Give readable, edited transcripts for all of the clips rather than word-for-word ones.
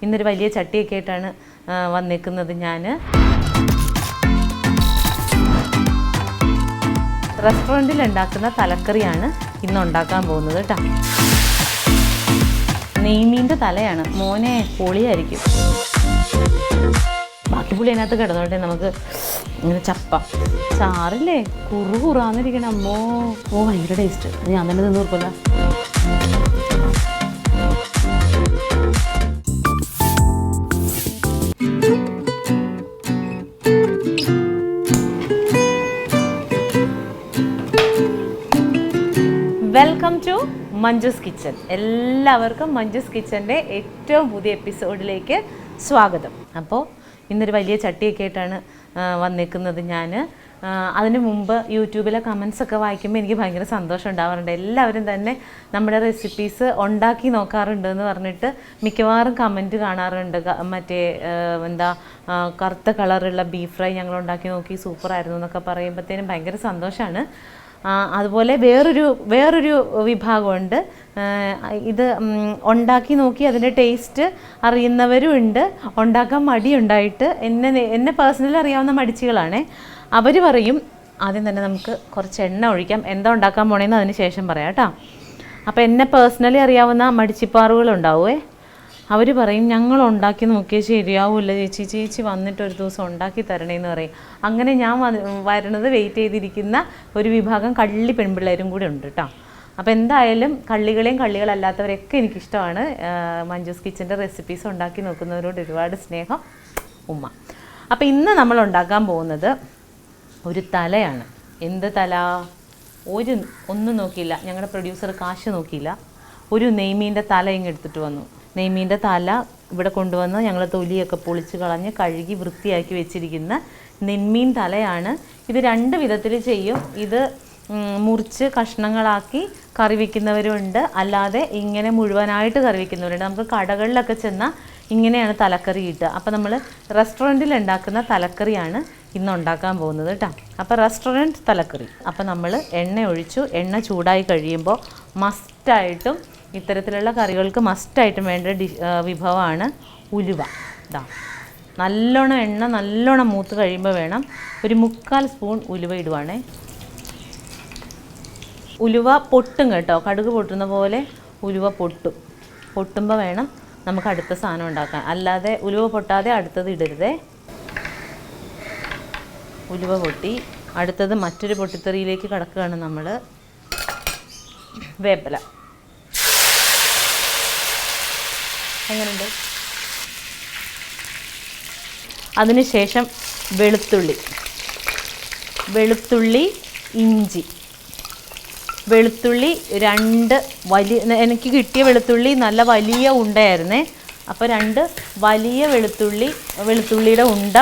ഇന്നൊരു വലിയ ചട്ടിയൊക്കെ ആയിട്ടാണ് വന്നേക്കുന്നത്. ഞാൻ റെസ്റ്റോറൻറ്റിൽ ഉണ്ടാക്കുന്ന തലക്കറിയാണ് ഇന്ന് ഉണ്ടാക്കാൻ പോകുന്നത് കേട്ടോ. നെയ്മീൻ്റെ തലയാണ്. മോനെ പൊളിയായിരിക്കും. ബാക്കി പുളി അതിനകത്ത് കിടന്നോട്ടെ, നമുക്ക് ഇങ്ങനെ ചപ്പ ചാറില്ലേ കുറുകുറാന്നിരിക്കണം. അമ്മോ ഭയങ്കര ടേസ്റ്റ്. ഞാൻ തന്നെ നിന്ന് നോക്കില്ല. Welcome to Manju's kitchen. എല്ലാവർക്കും മഞ്ജുസ് കിച്ചൻ്റെ ഏറ്റവും പുതിയ എപ്പിസോഡിലേക്ക് സ്വാഗതം. അപ്പോൾ ഇന്നൊരു വലിയ ചട്ടിയൊക്കെ ആയിട്ടാണ് വന്നേക്കുന്നത്. ഞാൻ അതിന് മുമ്പ് യൂട്യൂബിലെ കമൻസൊക്കെ വായിക്കുമ്പോൾ എനിക്ക് ഭയങ്കര സന്തോഷം ഉണ്ടാവാറുണ്ട്. എല്ലാവരും തന്നെ നമ്മുടെ റെസിപ്പീസ് ഉണ്ടാക്കി നോക്കാറുണ്ട് എന്ന് പറഞ്ഞിട്ട് മിക്കവാറും കമൻറ്റ് കാണാറുണ്ട്. മറ്റേ കറുത്ത കളറുള്ള ബീഫ് ഫ്രൈ ഞങ്ങൾ ഉണ്ടാക്കി നോക്കി സൂപ്പറായിരുന്നു എന്നൊക്കെ പറയുമ്പോഴത്തേനും ഭയങ്കര സന്തോഷമാണ്. അതുപോലെ വേറൊരു വിഭാഗമുണ്ട്. ഇത് ഉണ്ടാക്കി നോക്കി അതിൻ്റെ ടേസ്റ്റ് അറിയുന്നവരും ഉണ്ട്. ഉണ്ടാക്കാൻ മടിയുണ്ടായിട്ട് എന്നെ പേഴ്സണലി അറിയാവുന്ന മടിച്ചികളാണേ. അവർ പറയും ആദ്യം തന്നെ നമുക്ക് കുറച്ച് എണ്ണ ഒഴിക്കാം, എന്താ ഉണ്ടാക്കാൻ പോണേന്ന് അതിന് ശേഷം പറയാം കേട്ടോ. അപ്പോൾ എന്നെ പേഴ്സണലി അറിയാവുന്ന മടിച്ചിപ്പാറുകളുണ്ടാവുമേ. അവർ പറയും ഞങ്ങൾ ഉണ്ടാക്കി നോക്കിയാൽ ശരിയാവില്ല ചേച്ചി വന്നിട്ട് ഒരു ദിവസം ഉണ്ടാക്കി തരണേന്ന് പറയും. അങ്ങനെ ഞാൻ വരുന്നത് വെയിറ്റ് ചെയ്തിരിക്കുന്ന ഒരു വിഭാഗം കള്ളി പെൺപിള്ളേരും കൂടെ ഉണ്ട് കേട്ടോ. അപ്പോൾ എന്തായാലും കള്ളികളല്ലാത്തവരെയൊക്കെ എനിക്കിഷ്ടമാണ്. മഞ്ജുസ് കിച്ചൻ്റെ റെസിപ്പീസ് ഉണ്ടാക്കി നോക്കുന്നവരോട് ഒരുപാട് സ്നേഹം, ഉമ്മ. അപ്പോൾ ഇന്ന് നമ്മൾ ഉണ്ടാക്കാൻ പോകുന്നത് ഒരു തലയാണ്. എന്ത് തല? ഒന്നും നോക്കിയില്ല, ഞങ്ങളുടെ പ്രൊഡ്യൂസർ കാശ് നോക്കിയില്ല. ഒരു നെയ്മീൻ്റെ തല ഇങ്ങ് എടുത്തിട്ട് വന്നു. നെയ്മീൻ്റെ തല ഇവിടെ കൊണ്ടുവന്ന് ഞങ്ങൾ തൊലിയൊക്കെ പൊളിച്ച് കളഞ്ഞ് കഴുകി വൃത്തിയാക്കി വെച്ചിരിക്കുന്ന നെയ്മീൻ തലയാണ്. ഇത് രണ്ട് വിധത്തിൽ ചെയ്യും. ഇത് മുറിച്ച് കഷ്ണങ്ങളാക്കി കറി വയ്ക്കുന്നവരുണ്ട്, അല്ലാതെ ഇങ്ങനെ മുഴുവനായിട്ട് കറി വയ്ക്കുന്നവരുണ്ട്. നമുക്ക് കടകളിലൊക്കെ ചെന്നാൽ ഇങ്ങനെയാണ് തലക്കറി കിട്ടുക. അപ്പോൾ നമ്മൾ റെസ്റ്റോറൻറ്റിൽ ഉണ്ടാക്കുന്ന തലക്കറിയാണ് ഇന്ന് ഉണ്ടാക്കാൻ പോകുന്നത് കേട്ടോ. അപ്പോൾ റെസ്റ്റോറൻറ്റ് തലക്കറി. അപ്പോൾ നമ്മൾ എണ്ണ ഒഴിച്ചു. എണ്ണ ചൂടായി കഴിയുമ്പോൾ മസ്റ്റായിട്ടും ഇത്തരത്തിലുള്ള കറികൾക്ക് മസ്റ്റായിട്ടും വേണ്ട വിഭവമാണ് ഉലുവ. നല്ലോണം മൂത്ത് കഴിയുമ്പോൾ വേണം ഒരു 3/4 സ്പൂൺ ഉലുവ ഇടുവാണേ. ഉലുവ പൊട്ടും കേട്ടോ, കടുക് പൊട്ടുന്ന പോലെ ഉലുവ പൊട്ടുമ്പോൾ വേണം നമുക്ക് അടുത്ത സാധനം ഉണ്ടാക്കാൻ. അല്ലാതെ ഉലുവ പൊട്ടാതെ അടുത്തത് ഇടരുതേ. ഉലുവ പൊട്ടി അടുത്തത് മറ്റൊരു പൊട്ടിത്തെറിയിലേക്ക് കടക്കുകയാണ് നമ്മൾ. വേപ്പില എങ്ങനെയുണ്ട്? അതിനുശേഷം വെളുത്തുള്ളി, ഇഞ്ചി. വെളുത്തുള്ളി 2 വലിയ, എനിക്ക് കിട്ടിയ വെളുത്തുള്ളി നല്ല വലിയ ഉണ്ടയായിരുന്നേ. അപ്പോൾ 2 വലിയ വെളുത്തുള്ളിയുടെ ഉണ്ട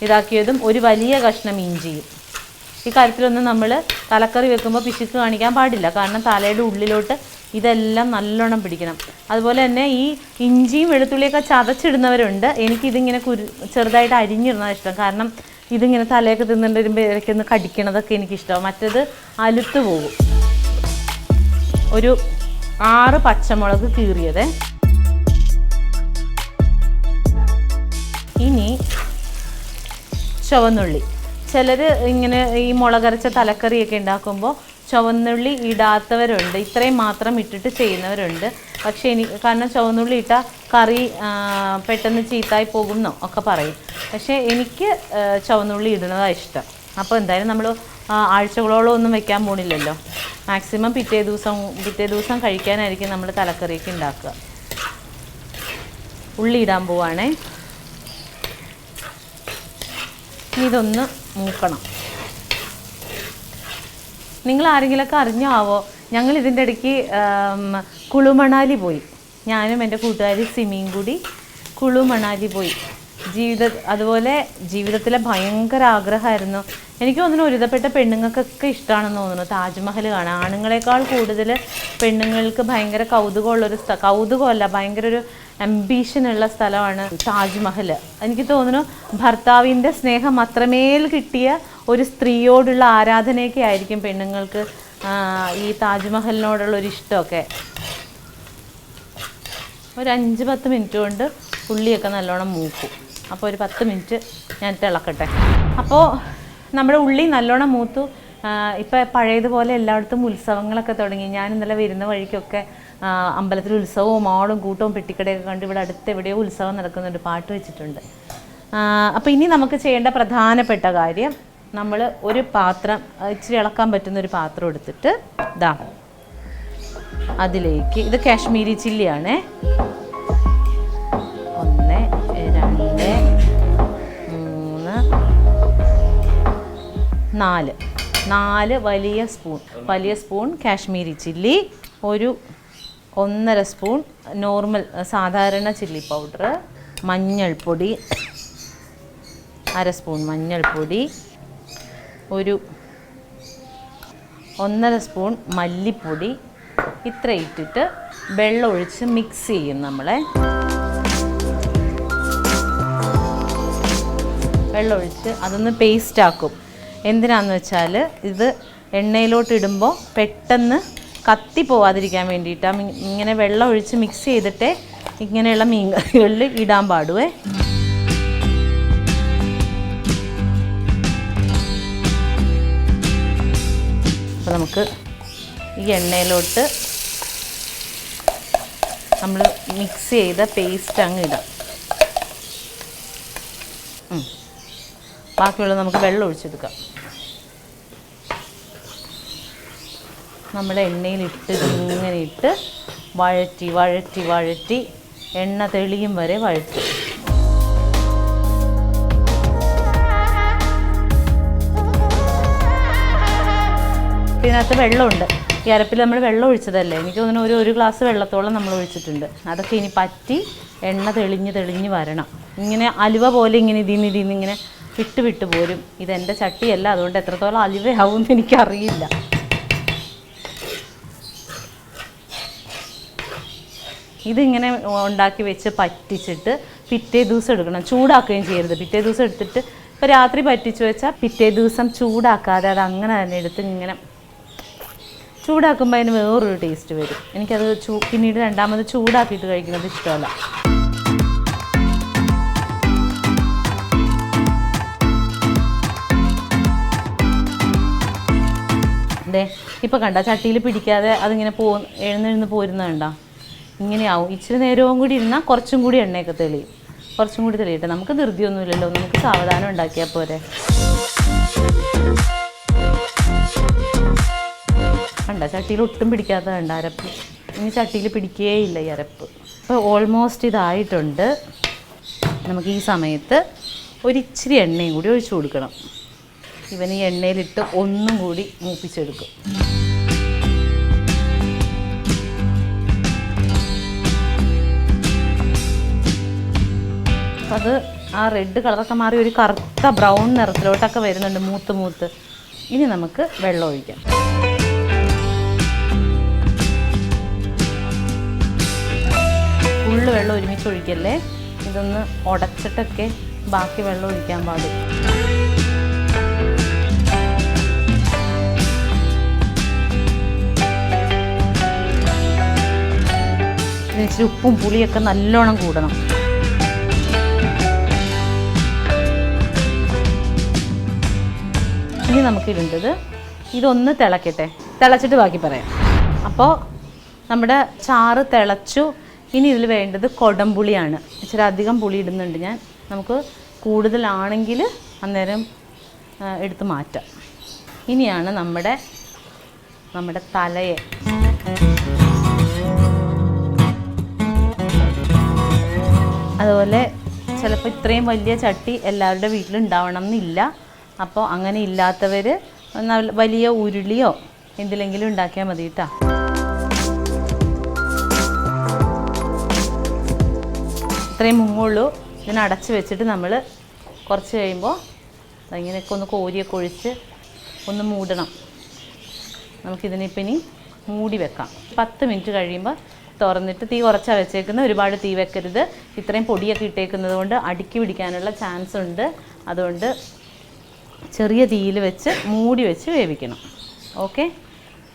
ഇതാക്കിയതും ഒരു വലിയ കഷ്ണം ഇഞ്ചിയും. ഈ കാര്യത്തിലൊന്നും നമ്മൾ തലക്കറി വെക്കുമ്പോൾ പിശുക്ക് കാണിക്കാൻ പാടില്ല, കാരണം തലയുടെ ഉള്ളിലോട്ട് ഇതെല്ലാം നല്ലോണം പിടിക്കണം. അതുപോലെ തന്നെ ഈ ഇഞ്ചിയും വെളുത്തുള്ളിയൊക്കെ ചതച്ചിടുന്നവരുണ്ട്. എനിക്കിതിങ്ങനെ ചെറുതായിട്ട് അരിഞ്ഞിടുന്നതാണ് ഇഷ്ടം, കാരണം ഇതിങ്ങനെ തലയൊക്കെ തിന്നിട്ട് വരുമ്പോൾ ഇടയ്ക്കൊന്ന് കടിക്കണതൊക്കെ എനിക്കിഷ്ടമാണ്. മറ്റേത് അലുത്ത് പോകും. ഒരു 6 പച്ചമുളക് കീറിയത്. ഇനി ചുവന്നുള്ളി. ചിലർ ഇങ്ങനെ ഈ മുളകരച്ച തലക്കറിയൊക്കെ ഉണ്ടാക്കുമ്പോൾ ചുവന്നുള്ളി ഇടാത്തവരുണ്ട്, ഇത്രയും മാത്രം ഇട്ടിട്ട് ചെയ്യുന്നവരുണ്ട്. പക്ഷേ കാരണം ചുവന്നുള്ളി ഇട്ടാൽ കറി പെട്ടെന്ന് ചീത്തായി പോകുമെന്നോ ഒക്കെ പറയും. പക്ഷേ എനിക്ക് ചുവന്നുള്ളി ഇടുന്നതാണ് ഇഷ്ടം. അപ്പോൾ എന്തായാലും നമ്മൾ ആഴ്ചകളോളം ഒന്നും വെക്കാൻ പോണില്ലല്ലോ. മാക്സിമം പിറ്റേ ദിവസം കഴിക്കാനായിരിക്കും നമ്മൾ തലക്കറിയൊക്കെ ഉണ്ടാക്കുക. ഉള്ളി ഇടാൻ പോവാണേ. ഇതൊന്ന് മൂക്കണം. നിങ്ങൾ ആരെങ്കിലുമൊക്കെ അറിഞ്ഞാവോ, ഞങ്ങൾ ഇതിൻ്റെ ഇടയ്ക്ക് കുളുമണാലി പോയി. ഞാനും എൻ്റെ കൂട്ടുകാരി സിമിയും കൂടി കുളുമണാലി പോയി. അതുപോലെ ജീവിതത്തിലെ ഭയങ്കര ആഗ്രഹമായിരുന്നു. എനിക്ക് തോന്നുന്നു ഒരുതപ്പെട്ട പെണ്ണുങ്ങൾക്കൊക്കെ ഇഷ്ടമാണെന്ന് തോന്നുന്നു താജ്മഹൽ കാണാൻ. ആണുങ്ങളെക്കാൾ കൂടുതൽ പെണ്ണുങ്ങൾക്ക് ഭയങ്കര കൗതുകമല്ല, ഭയങ്കര ഒരു അംബീഷനുള്ള സ്ഥലമാണ് താജ്മഹൽ. എനിക്ക് തോന്നുന്നു ഭർത്താവിൻ്റെ സ്നേഹം അത്രമേൽ കിട്ടിയ ഒരു സ്ത്രീയോടുള്ള ആരാധനയൊക്കെ ആയിരിക്കും പെണ്ണുങ്ങൾക്ക് ഈ താജ്മഹലിനോടുള്ളൊരു ഇഷ്ടമൊക്കെ. ഒരു 5-10 മിനിറ്റ് കൊണ്ട് ഉള്ളിയൊക്കെ നല്ലോണം മൂക്കും. അപ്പോൾ ഒരു 10 മിനിറ്റ് ഞാൻ ഇളക്കട്ടെ. അപ്പോൾ നമ്മുടെ ഉള്ളി നല്ലോണം മൂത്തു. ഇപ്പോൾ പഴയതുപോലെ എല്ലായിടത്തും ഉത്സവങ്ങളൊക്കെ തുടങ്ങി. ഞാൻ ഇന്നലെ വരുന്ന വഴിക്കൊക്കെ അമ്പലത്തിൽ ഉത്സവവും ആളും കൂട്ടവും പെട്ടിക്കടയൊക്കെ കണ്ട് ഇവിടെ അടുത്ത് എവിടെയോ ഉത്സവം നടക്കുന്നുണ്ട്, പാട്ട് വെച്ചിട്ടുണ്ട്. അപ്പോൾ ഇനി നമുക്ക് ചെയ്യേണ്ട പ്രധാനപ്പെട്ട കാര്യം, നമ്മൾ ഒരു പാത്രം, ഇച്ചിരി ഇളക്കാൻ പറ്റുന്ന ഒരു പാത്രം എടുത്തിട്ട് ഇതാ അതിലേക്ക്, ഇത് കാശ്മീരി ചില്ലിയാണേ, 1 2 3 4 വലിയ സ്പൂൺ കാശ്മീരി ചില്ലി, ഒരു 1.5 സ്പൂൺ നോർമൽ സാധാരണ ചില്ലി പൗഡർ, മഞ്ഞൾപ്പൊടി 1/2 സ്പൂൺ മഞ്ഞൾപ്പൊടി, ഒരു 1.5 സ്പൂൺ മല്ലിപ്പൊടി. ഇത്ര ഇട്ടിട്ട് വെള്ളം ഒഴിച്ച് മിക്സ് ചെയ്യും. വെള്ളമൊഴിച്ച് അതൊന്ന് പേസ്റ്റ് ആക്കും. എന്തിനാന്ന് വെച്ചാൽ ഇത് എണ്ണയിലോട്ട് ഇടുമ്പോൾ പെട്ടെന്ന് കത്തി പോവാതിരിക്കാൻ വേണ്ടിയിട്ടാണ് ഇങ്ങനെ വെള്ളം ഒഴിച്ച് മിക്സ് ചെയ്തിട്ടേ ഇങ്ങനെയുള്ള മീൻ കറികളിൽ ഇടാൻ പാടുവേ. അപ്പോൾ നമുക്ക് ഈ എണ്ണയിലോട്ട് നമ്മൾ മിക്സ് ചെയ്ത പേസ്റ്റ് അങ്ങ് ഇടാം. ബാക്കിയുള്ളത് നമുക്ക് വെള്ളം ഒഴിച്ചെടുക്കാം. നമ്മൾ എണ്ണയിലിട്ട് ഇങ്ങനെ ഇട്ട് വഴറ്റി എണ്ണ തെളിയും വരെ വഴറ്റി. ഇതിനകത്ത് വെള്ളമുണ്ട്. ഈ അരപ്പിൽ നമ്മൾ വെള്ളം ഒഴിച്ചതല്ലേ, എനിക്ക് തോന്നുന്നു ഒരു ഗ്ലാസ് വെള്ളത്തോളം നമ്മൾ ഒഴിച്ചിട്ടുണ്ട്. അതൊക്കെ ഇനി പറ്റി എണ്ണ തെളിഞ്ഞ് വരണം. ഇങ്ങനെ അലുവ പോലെ ഇങ്ങനെ ഇതിന്ന് ഇങ്ങനെ വിട്ട് പോരും. ഇതെൻ്റെ ചട്ടിയല്ല, അതുകൊണ്ട് എത്രത്തോളം അലുവയാവും എന്ന് എനിക്കറിയില്ല. ഇതിങ്ങനെ ഉണ്ടാക്കി വെച്ച് പറ്റിച്ചിട്ട് പിറ്റേ ദിവസം എടുക്കണം. ചൂടാക്കുകയും ചെയ്യരുത്. പിറ്റേ ദിവസം എടുത്തിട്ട് ഇപ്പോൾ രാത്രി പറ്റിച്ച് വെച്ചാൽ പിറ്റേ ദിവസം ചൂടാക്കാതെ അത് അങ്ങനെ തന്നെ എടുത്ത് ഇങ്ങനെ ചൂടാക്കുമ്പോൾ അതിന് വേറൊരു ടേസ്റ്റ് വരും. എനിക്കത് പിന്നീട് രണ്ടാമത് ചൂടാക്കിയിട്ട് കഴിക്കുന്നത് ഇഷ്ടമല്ല. അതെ, ഇപ്പോൾ കണ്ട ചട്ടിയിൽ പിടിക്കാതെ അതിങ്ങനെ എഴുന്നെഴുന്ന് പോരുന്ന കണ്ട ഇങ്ങനെയാവും. ഇച്ചിരി നേരവും കൂടി ഇരുന്നാൽ കുറച്ചും കൂടി എണ്ണയൊക്കെ തെളിയും. കുറച്ചും കൂടി തെളിയട്ടെ. നമുക്ക് ധൃതിയൊന്നുമില്ലല്ലോ, നമുക്ക് സാവധാനം ഉണ്ടാക്കിയാൽ പോരെ. കണ്ട ചട്ടിയിൽ ഒട്ടും പിടിക്കാത്ത കണ്ട അരപ്പ്. ഇനി ചട്ടിയിൽ പിടിക്കുകയില്ല ഈ അരപ്പ്. ഇപ്പോൾ ഓൾമോസ്റ്റ് ഇതായിട്ടുണ്ട്. നമുക്ക് ഈ സമയത്ത് ഒരിച്ചിരി എണ്ണയും കൂടി ഒഴിച്ചു കൊടുക്കണം. ഇവന് ഈ എണ്ണയിലിട്ട് ഒന്നും കൂടി മൂപ്പിച്ചെടുക്കും. അപ്പം അത് ആ റെഡ് കളറൊക്കെ മാറി ഒരു കറുത്ത ബ്രൗൺ നിറത്തിലോട്ടൊക്കെ വരുന്നുണ്ട് മൂത്ത്. ഇനി നമുക്ക് വെള്ളം ഒഴിക്കാം. ഫുള്ള് വെള്ളം ഒരുമിച്ച് ഒഴിക്കല്ലേ, ഇതൊന്ന് ഉടച്ചിട്ടൊക്കെ ബാക്കി വെള്ളം ഒഴിക്കാൻ പാടും. ഇച്ചിരി ഉപ്പും പുളിയൊക്കെ നല്ലോണം കൂടണം. ഇനി നമുക്കിടേണ്ടത് ഇതൊന്ന് തിളക്കട്ടെ. തിളച്ചിട്ട് ബാക്കി പറയാം. അപ്പോൾ നമ്മുടെ ചാറ് തിളച്ചു. ഇനി ഇതിൽ വേണ്ടത് കൊടംപുളിയാണ്. ഇച്ചിരി അധികം പുളി ഇടുന്നുണ്ട് ഞാൻ. നമുക്ക് കൂടുതലാണെങ്കിൽ അന്നേരം എടുത്ത് മാറ്റാം. ഇനിയാണ് നമ്മുടെ തലയെ അതുപോലെ ചിലപ്പോൾ ഇത്രയും വലിയ ചട്ടി എല്ലാവരുടെ വീട്ടിലുണ്ടാവണം എന്നില്ല. അപ്പോൾ അങ്ങനെ ഇല്ലാത്തവർ വലിയ ഉരുളിയോ എന്തിലെങ്കിലും ഉണ്ടാക്കിയാൽ മതി കേട്ടോ. ഇത്രയും മുങ്ങുള്ളൂ. ഇതിനടച്ച് വെച്ചിട്ട് നമ്മൾ കുറച്ച് കഴിയുമ്പോൾ ഇങ്ങനെയൊക്കെ ഒന്ന് കോരിയൊക്കെ ഒഴിച്ച് ഒന്ന് മൂടണം. നമുക്കിതിനിപ്പോൾ ഇനി മൂടി വെക്കാം. 10 മിനിറ്റ് കഴിയുമ്പോൾ തുറന്നിട്ട് തീ കുറച്ചാണ് വെച്ചേക്കുന്നത്. ഒരുപാട് തീ വെക്കരുത്. ഇത്രയും പൊടിയൊക്കെ ഇട്ടേക്കുന്നത് കൊണ്ട് അടുക്കി പിടിക്കാനുള്ള ചാൻസ് ഉണ്ട്. അതുകൊണ്ട് ചെറിയ തീയിൽ വെച്ച് മൂടി വെച്ച് വേവിക്കണം. ഓക്കെ.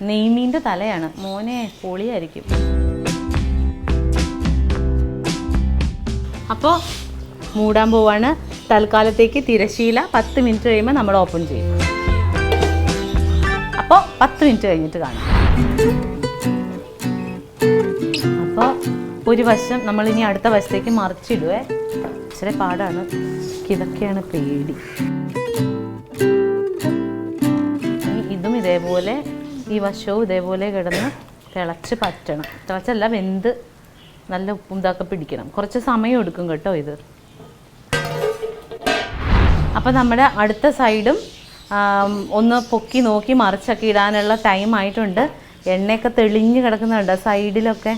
നെയ്മീൻ്റെ തലയാണ് മോനെ, പൊളിയായിരിക്കും. അപ്പോൾ മൂടാൻ പോവാണ്. തൽക്കാലത്തേക്ക് തിരശ്ശീല 10 മിനിറ്റ് കഴിയുമ്പോൾ നമ്മൾ ഓപ്പൺ ചെയ്യും. അപ്പോൾ 10 മിനിറ്റ് കഴിഞ്ഞിട്ട് കാണാം. അപ്പോൾ ഒരു വശം നമ്മളിനി അടുത്ത വശത്തേക്ക് മറിച്ചിടുവേ. ഇച്ചിരി പാടാണ്, ഇതൊക്കെയാണ് പേടി. ഇതും ഇതേപോലെ ഈ വശവും ഇതേപോലെ കിടന്ന് തിളച്ച് പറ്റണം. തിളച്ചല്ല, വെന്ത് നല്ല ഉപ്പും ഇതൊക്കെ പിടിക്കണം. കുറച്ച് സമയം എടുക്കും കേട്ടോ ഇത്. അപ്പോൾ നമ്മുടെ അടുത്ത സൈഡും ഒന്ന് പൊക്കി നോക്കി മറിച്ചൊക്കെ ഇടാനുള്ള ടൈം ആയിട്ടുണ്ട്. എണ്ണയൊക്കെ തെളിഞ്ഞ് കിടക്കുന്നുണ്ട് സൈഡിലൊക്കെ.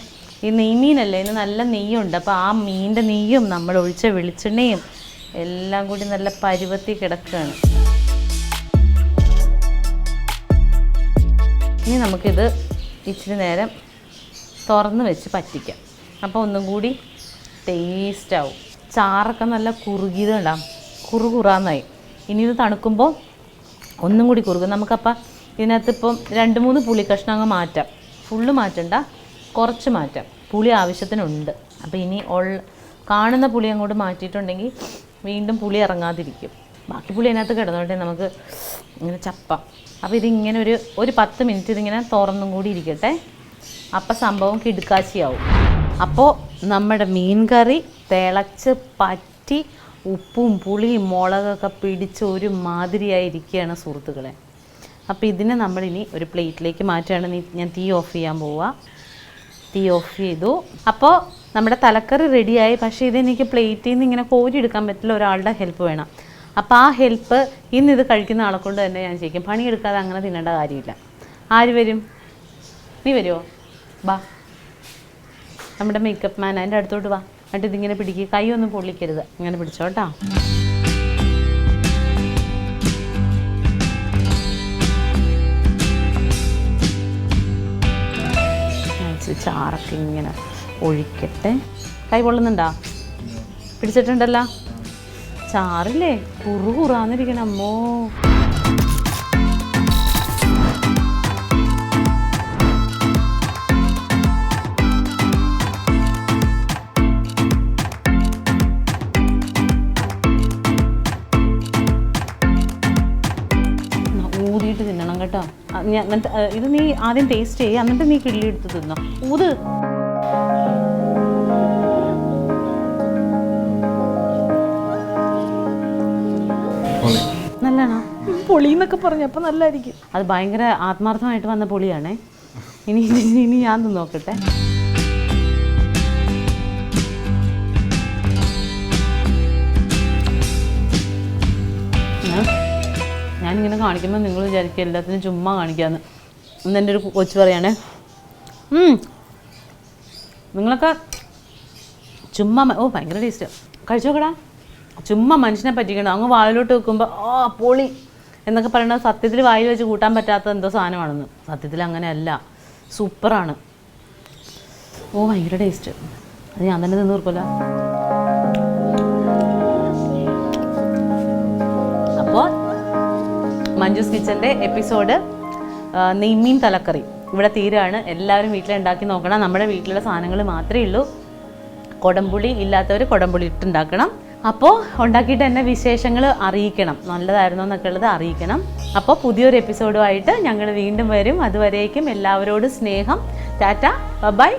ഈ നെയ്മീനല്ലേ, ഇതിന് നല്ല നെയ്യുണ്ട്. അപ്പോൾ ആ മീനിൻ്റെ നെയ്യും നമ്മൾ ഒഴിച്ച വെളിച്ചെണ്ണയും എല്ലാം കൂടി നല്ല പരുവത്തി കിടക്കുകയാണ്. ഇനി നമുക്കിത് ഇച്ചിരി നേരം തുറന്ന് വെച്ച് പറ്റിക്കാം. അപ്പോൾ ഒന്നും കൂടി ടേസ്റ്റാവും. ചാറൊക്കെ നല്ല കുറുകിയതുണ്ടാവും, കുറുകുറാന്നായി. ഇനി ഇത് തണുക്കുമ്പോൾ ഒന്നും കൂടി കുറുകും. നമുക്കപ്പോൾ ഇതിനകത്ത് ഇപ്പം 2-3 പുളി കഷ്ണം അങ്ങ് മാറ്റാം. ഫുള്ള് മാറ്റണ്ട, കുറച്ച് മാറ്റാം. പുളി ആവശ്യത്തിനുണ്ട്. അപ്പോൾ ഇനി കാണുന്ന പുളി അങ്ങോട്ട് മാറ്റിയിട്ടുണ്ടെങ്കിൽ വീണ്ടും പുളി ഇറങ്ങാതിരിക്കും. ബാക്കി പുളി അതിനകത്ത് കിടന്നോട്ടെ, നമുക്ക് ഇങ്ങനെ ചപ്പാം. അപ്പോൾ ഇതിങ്ങനെ ഒരു 10 മിനിറ്റ് ഇതിങ്ങനെ തുറന്നും കൂടി ഇരിക്കട്ടെ. അപ്പം സംഭവം കിടുക്കാച്ചിയാവും. അപ്പോൾ നമ്മുടെ മീൻ കറി തിളച്ച് പറ്റി ഉപ്പും പുളിയും മുളകൊക്കെ പിടിച്ച് ഒരു മാതിരിയായിരിക്കുകയാണ് സുഹൃത്തുക്കളെ. അപ്പോൾ ഇതിനെ നമ്മളിനി ഒരു പ്ലേറ്റിലേക്ക് മാറ്റുകയാണ്. ഞാൻ തീ ഓഫ് ചെയ്യാൻ പോവുക. തീ ഓഫ് ചെയ്തു. അപ്പോൾ നമ്മുടെ തലക്കറി റെഡിയായി. പക്ഷേ ഇതെനിക്ക് പ്ലേറ്റിൽ നിന്ന് ഇങ്ങനെ കോരിയെടുക്കാൻ പറ്റില്ല, ഒരാളുടെ ഹെൽപ്പ് വേണം. അപ്പോൾ ആ ഹെൽപ്പ് ഇന്നിത് കഴിക്കുന്ന ആളെ കൊണ്ട് തന്നെ ഞാൻ ചെയ്യിക്കും. പണിയെടുക്കാതെ അങ്ങനെ തിന്നേണ്ട കാര്യമില്ല. ആര് വരും? നീ വരുമോ? ബാ, നമ്മുടെ മേക്കപ്പ് മാൻ അതിൻ്റെ അടുത്തോട്ട് വാ. എന്നിട്ട് ഇതിങ്ങനെ പിടിക്കുക, കൈ ഒന്നും പൊള്ളിക്കരുത്, ഇങ്ങനെ പിടിച്ചോട്ടാ. ചാറൊക്കെ ഇങ്ങനെ ഒഴിക്കട്ടെ. കൈ പൊള്ളുന്നുണ്ടോ? പിടിച്ചിട്ടുണ്ടല്ലോ. ചാറില്ലേ കുറുകുറാന്നിരിക്കണം. അമ്മോ, ഊതിയിട്ട് തിന്നണം കേട്ടോ. എന്നിട്ട് ഇത് നീ ആദ്യം ടേസ്റ്റ് ചെയ്യുക, എന്നിട്ട് നീ കിള്ളി എടുത്ത് തിന്നോ. ഊത്. നല്ലതാണോ? പൊളി എന്നൊക്കെ പറഞ്ഞപ്പോൾ നല്ലതായിരിക്കും. അത് ഭയങ്കര ആത്മാർത്ഥമായിട്ട് വന്ന പൊളിയാണേ. ഇനി ഞാൻ നോക്കട്ടെ. ഞാനിങ്ങനെ കാണിക്കുമ്പോൾ നിങ്ങൾ വിചാരിക്കുക എല്ലാത്തിനും ചുമ്മാ കാണിക്കാമെന്ന്. ഇന്ന് എൻ്റെ ഒരു കൊച്ചു പറയാണ്, നിങ്ങളൊക്കെ ചുമ്മാ ഭയങ്കര ടേസ്റ്റ് കഴിച്ചോക്കടാ, ചുമ്മാ മനുഷ്യനെ പറ്റിക്കണം. അങ്ങ് വായിലോട്ട് വെക്കുമ്പോൾ പൊളി എന്നൊക്കെ പറയണത് സത്യത്തിൽ വായിൽ വെച്ച് കൂട്ടാൻ പറ്റാത്ത എന്തോ സാധനമാണെന്ന്. സത്യത്തിൽ അങ്ങനെയല്ല, സൂപ്പറാണ്. ഭയങ്കര ടേസ്റ്റ്. അത് ഞാൻ തന്നെ തിന്നു തീർക്കില്ല. അപ്പോൾ മഞ്ജുസ് കിച്ചൻ്റെ എപ്പിസോഡ് നെയ്മീൻ തലക്കറി ഇവിടെ തീരാണ്. എല്ലാവരും വീട്ടിലുണ്ടാക്കി നോക്കണം. നമ്മുടെ വീട്ടിലുള്ള സാധനങ്ങൾ മാത്രമേ ഉള്ളൂ. കൊടംപുളി ഇല്ലാത്തവർ കൊടംപുളി ഇട്ടുണ്ടാക്കണം. അപ്പോൾ ഉണ്ടാക്കിയിട്ട് എന്നെ വിശേഷങ്ങൾ അറിയിക്കണം, നല്ലതായിരുന്നോ എന്നൊക്കെ ഉള്ളത് അറിയിക്കണം. അപ്പോൾ പുതിയൊരു എപ്പിസോഡുമായിട്ട് ഞങ്ങൾ വീണ്ടും വരും. അതുവരേക്കും എല്ലാവരോടും സ്നേഹം. ടാറ്റ, ബൈ.